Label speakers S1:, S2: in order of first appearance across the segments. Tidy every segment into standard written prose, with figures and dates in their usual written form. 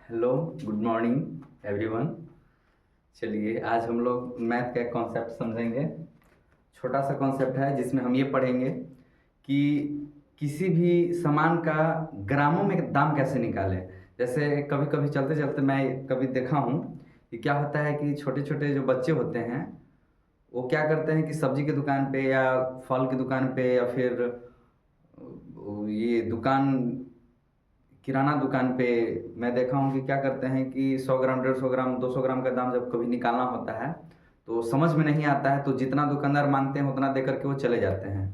S1: Hello, good morning everyone. चलिए आज हम लोग मैथ का एक कॉन्सेप्ट समझेंगे। छोटा सा कॉन्सेप्ट है जिसमें हम ये पढ़ेंगे कि किसी भी सामान का ग्रामों में दाम कैसे निकालें। जैसे कभी कभी चलते चलते मैं कभी देखा हूँ कि क्या होता है कि छोटे छोटे जो बच्चे होते हैं वो क्या करते हैं कि सब्जी की दुकान पे या फल की दुकान पे या फिर ये दुकान किराना दुकान पे मैं देखा हूँ कि क्या करते हैं कि 100 ग्राम 150 ग्राम 200 ग्राम का दाम जब कभी निकालना होता है तो समझ में नहीं आता है, तो जितना दुकानदार मांगते हैं उतना दे करके वो चले जाते हैं।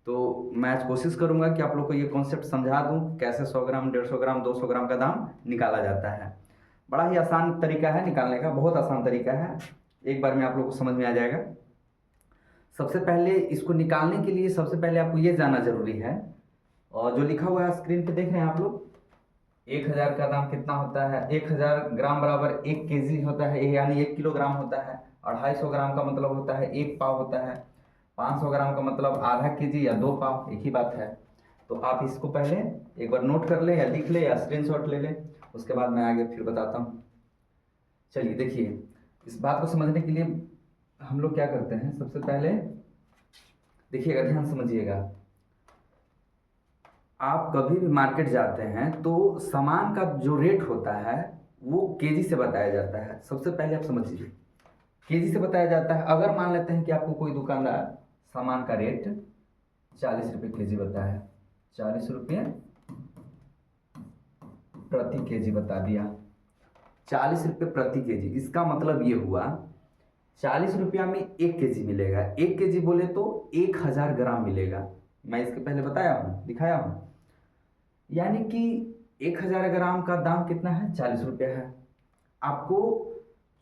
S1: तो मैं आज कोशिश करूंगा कि आप लोग को ये कॉन्सेप्ट समझा दूं कैसे 100 ग्राम 150 ग्राम 200 ग्राम का दाम निकाला जाता है। बड़ा ही आसान तरीका है निकालने का, बहुत आसान तरीका है, एक बार में आप लोग को समझ में आ जाएगा। सबसे पहले इसको निकालने के लिए सबसे पहले आपको ये जानना जरूरी है, और जो लिखा हुआ है स्क्रीन पे देख रहे हैं आप लोग, 1,000 का दाम कितना होता है। 1,000 ग्राम बराबर 1 केजी होता है, यानी 1 किलोग्राम होता है। 250 ग्राम का मतलब होता है 1 पाव होता है। 500 ग्राम का मतलब आधा केजी या 2 पाव, एक ही बात है। तो आप इसको पहले एक बार नोट कर ले या लिख ले या स्क्रीनशॉट ले ले, उसके बाद मैं आगे फिर बताता हूँ। चलिए देखिए, इस बात को समझने के लिए हम लोग क्या करते हैं, सबसे पहले देखिएगा, ध्यान समझिएगा। आप कभी भी मार्केट जाते हैं तो सामान का जो रेट होता है वो केजी से बताया जाता है। सबसे पहले आप समझिए, केजी से बताया जाता है। अगर मान लेते हैं कि आपको कोई दुकानदार सामान का रेट 40 रुपये केजी बताया, 40 रुपये प्रति केजी बता दिया, 40 रुपये प्रति केजी, इसका मतलब ये हुआ 40 रुपया में 1 केजी मिलेगा। 1 केजी बोले तो 1,000 ग्राम मिलेगा। मैं इसके पहले बताया हूँ, दिखाया हूँ, यानी कि 1,000 ग्राम का दाम कितना है, 40 रुपया है। आपको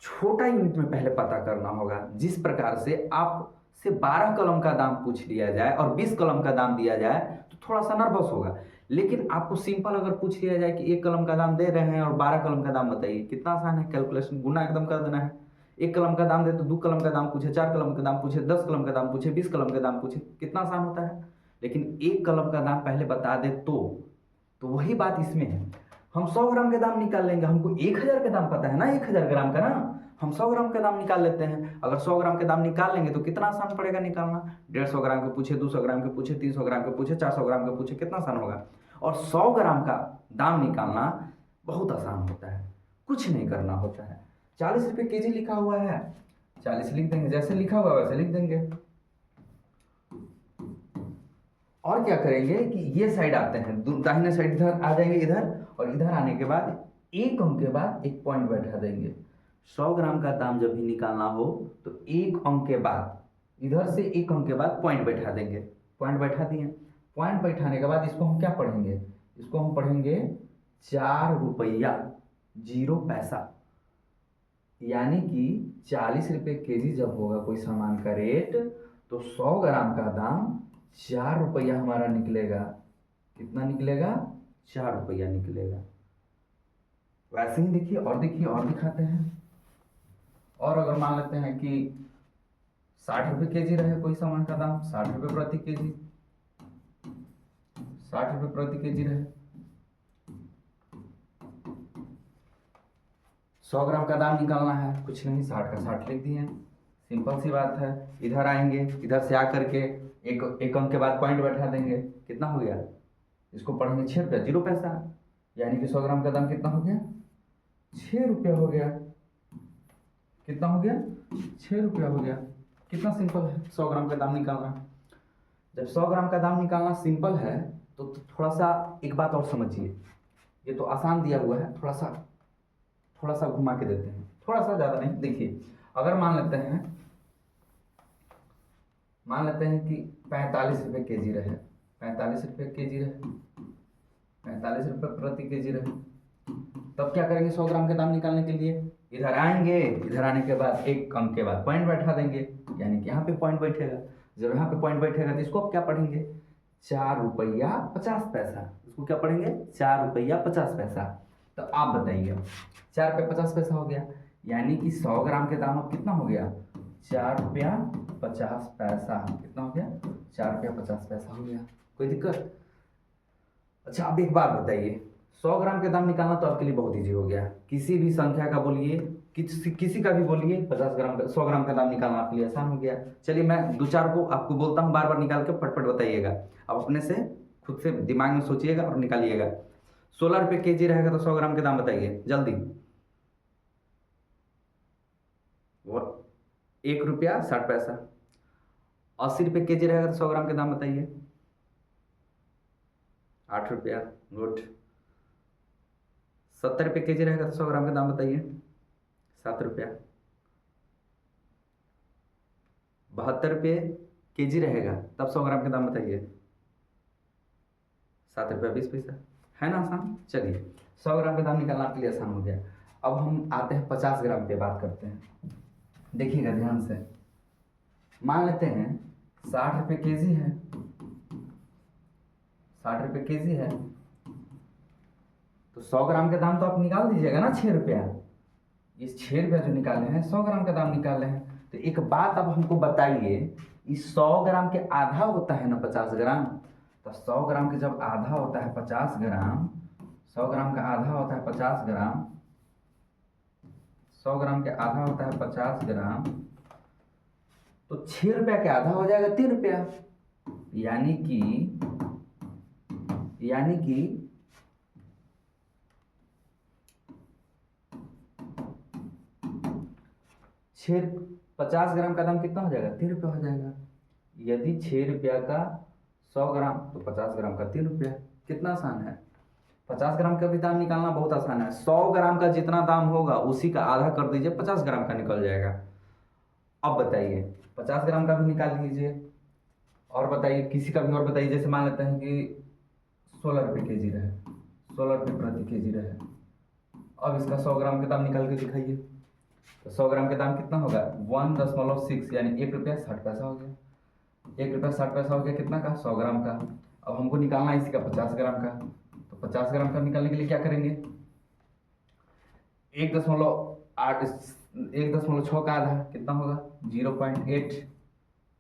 S1: छोटा यूनिट में पहले पता करना होगा। जिस प्रकार से आपसे 12 कलम का दाम पूछ लिया जाए और 20 कलम का दाम दिया जाए तो थोड़ा सा नर्वस होगा, लेकिन आपको सिंपल अगर पूछ लिया जाए कि 1 कलम का दाम दे रहे हैं और 12 कलम का दाम बताइए, कितना आसान है, कैलकुलेशन गुना एकदम कर देना है। 1 कलम का दाम दे तो 2 कलम का दाम पूछे, 4 कलम का दाम पूछे, 10 कलम का दाम पूछे, 20 कलम का दाम पूछे, कितना आसान होता है। लेकिन 1 कलम का दाम पहले बता दे तो वही बात इसमें है। हम 100 ग्राम के दाम निकाल लेंगे, हमको 1,000 का दाम पता है ना, 1,000 ग्राम का ना, हम 100 ग्राम के दाम निकाल लेते हैं। अगर 100 ग्राम के दाम निकाल लेंगे तो कितना आसान पड़ेगा निकालना। 150 ग्राम के पूछे, 200 ग्राम के पूछे, 300 ग्राम के पूछे, 400 ग्राम के पूछे, कितना आसान होगा। और 100 ग्राम का दाम निकालना बहुत आसान होता है, कुछ नहीं करना होता है। 40 रुपये केजी लिखा हुआ है, 40 लिख देंगे, जैसे लिखा हुआ है वैसे लिख देंगे। और क्या करेंगे कि ये साइड आते हैं, दाहिने साइड इधर आ जाएंगे इधर, और इधर आने के बाद एक अंक के बाद एक पॉइंट बैठा देंगे। 100 ग्राम का दाम जब भी निकालना हो तो एक अंक के बाद इधर से एक अंक के बाद पॉइंट बैठा देंगे। पॉइंट बैठा दिए, पॉइंट बैठाने के बाद इसको हम क्या पढ़ेंगे, इसको हम पढ़ेंगे 4 रुपया 0 पैसा। यानी कि 40 रुपये केजी जब होगा कोई सामान का रेट तो 100 ग्राम का दाम 4 रुपया हमारा निकलेगा। कितना निकलेगा, 4 रुपया निकलेगा। वैसे ही देखिए, और देखिए, और दिखाते हैं। और अगर मान लेते हैं कि 60 रुपये केजी रहे कोई सामान का दाम, 60 रुपये प्रति केजी, 60 रुपये प्रति केजी रहे, 100 ग्राम का दाम निकालना है, कुछ नहीं, 60 का 60 लिख दिए, सिंपल सी बात है। इधर आएंगे, इधर से आकर के एक अंक के बाद पॉइंट बैठा देंगे, कितना हो गया, इसको पढ़ेंगे 6 रुपया 0 पैसा, यानी कि 100 ग्राम का दाम कितना हो गया, 6 रुपया हो गया। कितना हो गया, 6 रुपया हो गया। कितना सिंपल है 100 ग्राम का दाम निकालना। जब 100 ग्राम का दाम निकालना सिंपल है तो थोड़ा सा एक बात और समझिए, ये तो आसान दिया हुआ है, थोड़ा सा घुमा के देते हैं, थोड़ा सा, ज़्यादा नहीं। देखिए, अगर मान लेते हैं कि 45 रुपये केजी रहे, 45 रुपये केजी रहे, 45 रुपये प्रति केजी रहे, तब क्या करेंगे 100 ग्राम के दाम निकालने के लिए, इधर आएंगे, इधर आने के बाद एक अंक के बाद पॉइंट बैठा देंगे, यानी कि यहाँ पे पॉइंट बैठेगा। जब यहाँ पे पॉइंट बैठेगा तो इसको आप क्या पढ़ेंगे, 4 रुपया 50 पैसा। इसको क्या पढ़ेंगे, 4 रुपया 50 पैसा। तो आप बताइए, 4 रुपया 50 पैसा हो गया, यानी कि 100 ग्राम के दाम अब कितना हो गया, 4 रुपया 50 पैसा। कितना हो गया, 4 रुपया 50 पैसा हो गया। कोई दिक्कत। अच्छा, अब एक बात बताइए, 100 ग्राम के दाम निकालना तो आपके लिए बहुत ईजी हो गया। किसी भी संख्या का बोलिए, किसी का भी बोलिए, 50 ग्राम का 100 ग्राम का दाम निकालना आपके लिए आसान हो गया। चलिए मैं दो चार को आपको बोलता हूँ, बार बार निकाल के फटफट बताइएगा। आप अपने से खुद से दिमाग में सोचिएगा और निकालिएगा। 16 रुपये kg रहेगा तो 100 ग्राम के दाम बताइए जल्दी। वो 1 रुपया 60 पैसा। 80 रुपये kg रहेगा तो 100 ग्राम के दाम बताइए। 8 रुपया। गुड। 70 रुपये kg रहेगा तो 100 ग्राम के दाम बताइए। 7 रुपया। 72 रुपये kg रहेगा तब 100 ग्राम के दाम बताइए। 7 रुपया 20 पैसा। है ना आसान। चलिए 100 ग्राम के दाम निकालना आपके लिए आसान हो गया। अब हम आते हैं 50 ग्राम पे बात करते हैं। देखिएगा ध्यान से, मान लेते हैं 60 रुपये kg है। 60 रुपये kg है तो 100 ग्राम के दाम तो आप निकाल दीजिएगा ना, 6 रुपया। ये 6 रुपया जो निकाले हैं 100 ग्राम का दाम निकाले हैं। तो एक बात अब हमको बताइए, इस 100 ग्राम के आधा होता है ना 50 ग्राम। तो 100 ग्राम के जब आधा होता है 50 ग्राम, 100 ग्राम का आधा होता है 50 ग्राम, 100 ग्राम के आधा होता है 50 ग्राम, तो 6 रुपया के आधा हो जाएगा 3 रुपया। यानी कि 50 ग्राम का दाम कितना हो जाएगा, 3 रुपया हो जाएगा। यदि 6 रुपया का 100 ग्राम तो 50 ग्राम का 3 रुपया। कितना आसान है। 50 ग्राम का भी दाम निकालना बहुत आसान है। 100 ग्राम का जितना दाम होगा उसी का आधा कर दीजिए, 50 ग्राम का निकल जाएगा। अब बताइए 50 ग्राम का भी निकाल लीजिए। और बताइए किसी का भी और बताइए। जैसे मान लेते हैं कि 16 रुपये kg रहे, 16 रुपये प्रति kg रहे। अब इसका 100 ग्राम का दाम निकाल के दिखाइए। तो 100 ग्राम का दाम कितना होगा, 1.6 यानी 1 रुपया 60 पैसा हो गया। 1 रुपया 60 पैसा हो गया कितना का, 100 ग्राम का। अब हमको निकालना है इसी का 50 ग्राम का। तो 50 ग्राम का निकालने के लिए क्या करेंगे, 1.8 1.6 का आधा कितना होगा, 0.8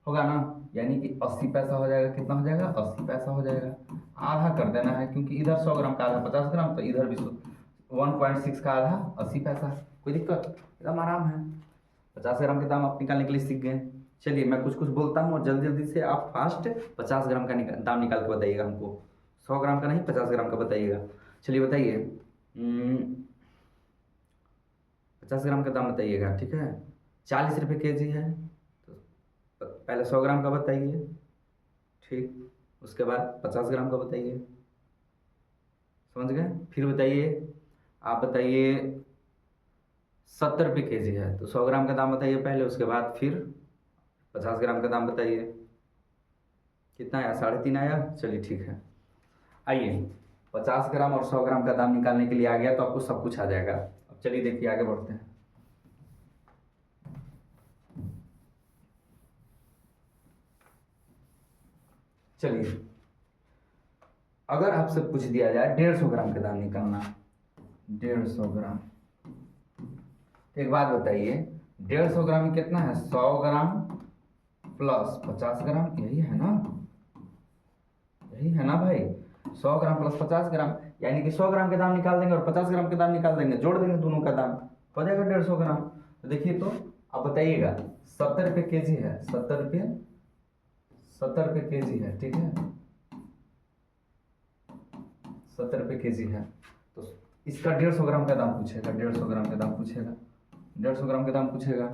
S1: होगा ना। यानी कि 80 पैसा हो जाएगा। कितना हो जाएगा, 80 पैसा हो जाएगा। आधा कर देना है क्योंकि इधर 100 ग्राम का आधा 50 ग्राम, तो इधर भी 1.6 का आधा 80 पैसा। कोई दिक्कत, एकदम आराम है। 50 ग्राम के दाम आप निकालने के लिए सीख गए। चलिए मैं कुछ कुछ बोलता हूँ और जल्दी जल्दी से आप फास्ट 50 ग्राम का दाम निकाल के बताइएगा हमको। 100 ग्राम का नहीं, 50 ग्राम का बताइएगा। चलिए बताइए, 50 ग्राम का दाम बताइएगा। ठीक है, 40 रुपये kg है तो पहले 100 ग्राम का बताइए। ठीक, उसके बाद 50 ग्राम का बताइए। समझ गए। फिर बताइए, आप बताइए 70 रुपये kg है तो 100 ग्राम का दाम बताइए पहले, उसके बाद फिर 50 ग्राम का दाम बताइए। कितना आया, 3.5 आया। चलिए ठीक है। आइए 50 ग्राम और 100 ग्राम का दाम निकालने के लिए आ गया तो आपको सब कुछ आ जाएगा। अब चलिए देखिए आगे बढ़ते हैं। चलिए अगर आपसे पूछ दिया जाए 150 ग्राम का दाम निकालना, 150 ग्राम, तो एक बात बताइए 150 ग्राम में कितना है, 100 ग्राम प्लस 50 ग्राम, यही है ना, यही है ना भाई। 100 ग्राम प्लस 50 ग्राम यानी कि 100 ग्राम के दाम निकाल देंगे और 50 ग्राम के दाम निकाल देंगे, जोड़ देंगे दोनों का दाम, हो जाएगा 150 ग्राम। तो देखिए, तो अब बताइएगा 70 रुपये kg है, 70 रुपये है। ठीक है, 70 रुपये kg है तो इसका 150 ग्राम का दाम पूछेगा, 150 ग्राम का दाम पूछेगा, 150 ग्राम का दाम पूछेगा।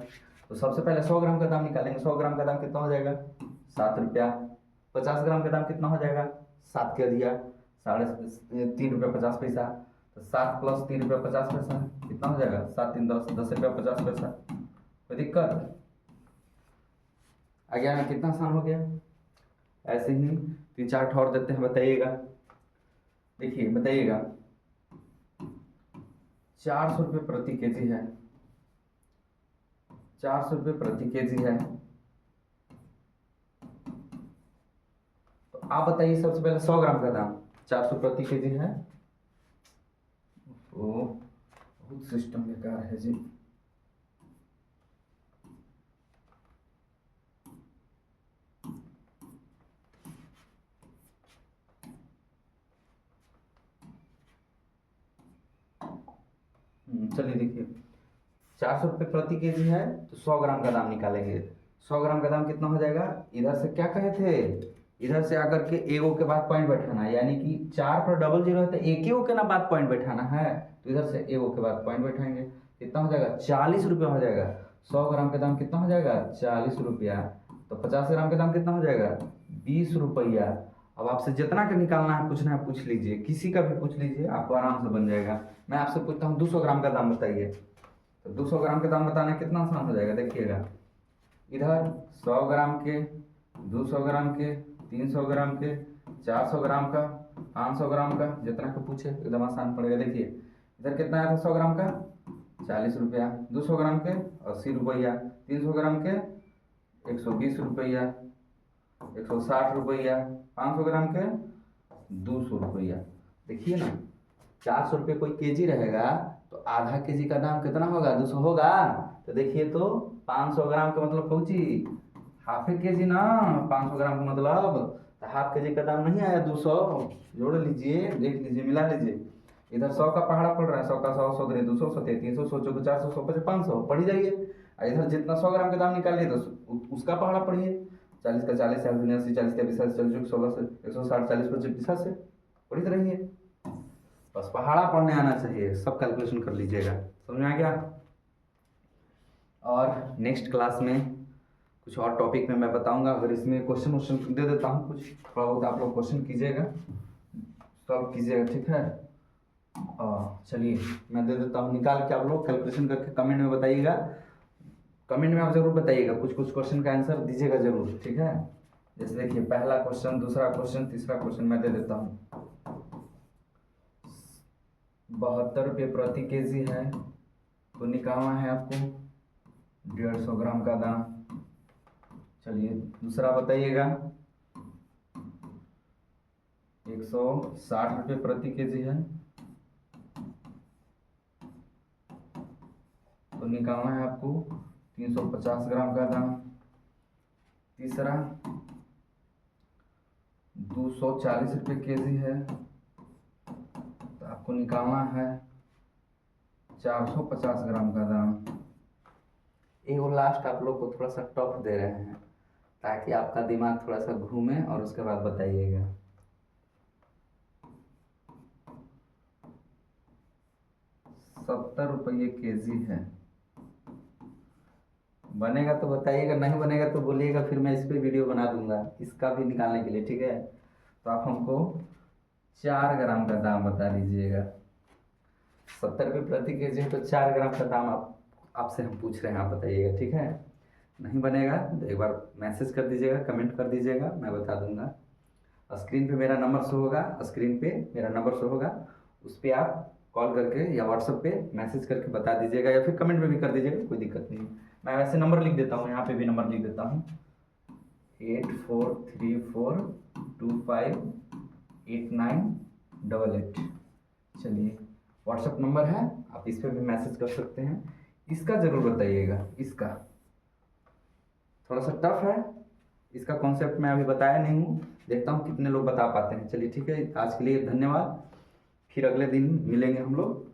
S1: तो सबसे पहले 100 ग्राम का दाम निकालेंगे। 100 ग्राम का दाम कितना हो जाएगा, 7 रुपया। 50 ग्राम का दाम कितना हो जाएगा, 7 कह दिया, 3.50 रुपया। तो 7 प्लस 3 रुपया 50 पैसा कितना हो जाएगा, 7 3 10, 10 रुपया 50 पैसा। कोई दिक्कत आ गया ना, कितना आसान हो गया। ऐसे ही 3 4 ठौर देते हैं, बताइएगा। देखिए बताइएगा 400 रुपये प्रति kg है, 400 रुपये प्रति kg है। तो आप बताइए सबसे पहले 100 ग्राम का दाम, 400 प्रति kg है। ओ बहुत सिस्टम बेकार है जी। चलिए देखिए, 400 रुपये प्रति केजी है तो 100 ग्राम का दाम निकालेंगे। 100 ग्राम का दाम कितना हो जाएगा, इधर से क्या कहे थे, इधर से आकर के एगो के बाद पॉइंट बैठाना है, यानी कि 4 पर डबल जीरो है तो एक ही के ना बाद पॉइंट बैठाना है, तो इधर से एगो के बाद पॉइंट बैठाएंगे। कितना हो जाएगा, 40 रुपया हो जाएगा। 100 ग्राम का दाम कितना हो जाएगा, 40 रुपया। तो 50 ग्राम का दाम कितना हो जाएगा, 20 रुपया। अब आपसे जितना का निकालना है पूछना है पूछ लीजिए, किसी का भी पूछ लीजिए, आपको आराम से बन जाएगा। मैं आपसे पूछता हूँ 200 ग्राम का दाम बताइए, तो 200 ग्राम का दाम बताना कितना आसान हो जाएगा। देखिएगा, इधर 100 ग्राम के, 200 ग्राम के, 300 ग्राम के, 400 ग्राम का, 500 ग्राम का, जितना का पूछे एकदम आसान पड़ेगा। देखिए इधर कितना आया था, 100 ग्राम का 40 रुपया, 200 ग्राम के 80 रुपया, 300 ग्राम के 120 रुपया, 160 रुपया, 500 ग्राम के 200 रुपया। देखिए ना, 400 रुपये कोई केजी रहेगा तो आधा केजी का दाम कितना होगा, 200 होगा। तो देखिए तो 500 ग्राम का मतलब पहुंची हाफ ए केजी ना, 500 ग्राम का मतलब तो हाफ केजी का दाम नहीं आया 200। जोड़ लीजिए, देख लीजिए, मिला लीजिए। इधर 100 का पहाड़ा पड़ रहा है, 100 का 100, 100 200, 100 300, 100 4 400, 100 5 500 पढ़ी जाइए। इधर जितना 100 ग्राम का दाम निकालिए तो उसका पहाड़ा पढ़िए। 40 का 40, 80, 40 का 20, 40 16 से 160, 40 को 20 से पढ़ी रहिए। बस पहाड़ा पढ़ने आना चाहिए, सब कैलकुलेशन कर लीजिएगा। समझ में आ गया। और नेक्स्ट क्लास में कुछ और टॉपिक में मैं बताऊंगा। अगर इसमें क्वेश्चन दे देता हूँ कुछ, थोड़ा बहुत आप लोग क्वेश्चन कीजिएगा, सॉल्व कीजिएगा, ठीक है। चलिए मैं दे देता हूँ, निकाल के आप लोग कैलकुलेशन करके कमेंट में बताइएगा। कमेंट में आप जरूर बताइएगा, कुछ कुछ क्वेश्चन का आंसर दीजिएगा जरूर, ठीक है। जैसे देखिए, पहला क्वेश्चन, दूसरा क्वेश्चन, तीसरा क्वेश्चन मैं दे देता हूँ। 72 रुपये प्रति केजी है तो निकालना है आपको 150 ग्राम का दाम। चलिए दूसरा बताइएगा, 160 रुपये प्रति केजी है तो निकालना है आपको 350 ग्राम का दाम। तीसरा, 240 रुपये केजी है तो आपको निकालना है 450 ग्राम का दाम। ये वो लास्ट आप लोग को थोड़ा सा टफ दे रहे हैं ताकि आपका दिमाग थोड़ा सा घूमे और उसके बाद बताइएगा। ₹70 केजी है, बनेगा तो बताइएगा, नहीं बनेगा तो बोलिएगा, फिर मैं इस पे वीडियो बना दूंगा इसका भी निकालने के लिए, ठीक है। तो आप हमको 4 ग्राम का दाम बता दीजिएगा। 70 रुपये प्रति केजी है तो 4 ग्राम का दाम आपसे हम पूछ रहे हैं, आप बताइएगा, ठीक है। नहीं बनेगा तो एक बार मैसेज कर दीजिएगा, कमेंट कर दीजिएगा, मैं बता दूंगा। स्क्रीन पे मेरा नंबर शो होगा, स्क्रीन पे मेरा नंबर शो होगा, उस पर आप कॉल करके या व्हाट्सएप पे मैसेज करके बता दीजिएगा, या फिर कमेंट में भी कर दीजिएगा, कोई दिक्कत नहीं। मैं वैसे नंबर लिख देता हूँ, यहाँ पे भी नंबर लिख देता हूँ, 8434258988। चलिए व्हाट्सएप नंबर है, आप इस पर भी मैसेज कर सकते हैं। इसका ज़रूर बताइएगा, इसका थोड़ा सा टफ है, इसका कॉन्सेप्ट मैं अभी बताया नहीं हूँ, देखता हूँ कितने लोग बता पाते हैं। चलिए ठीक है, आज के लिए धन्यवाद, फिर अगले दिन मिलेंगे हम लोग।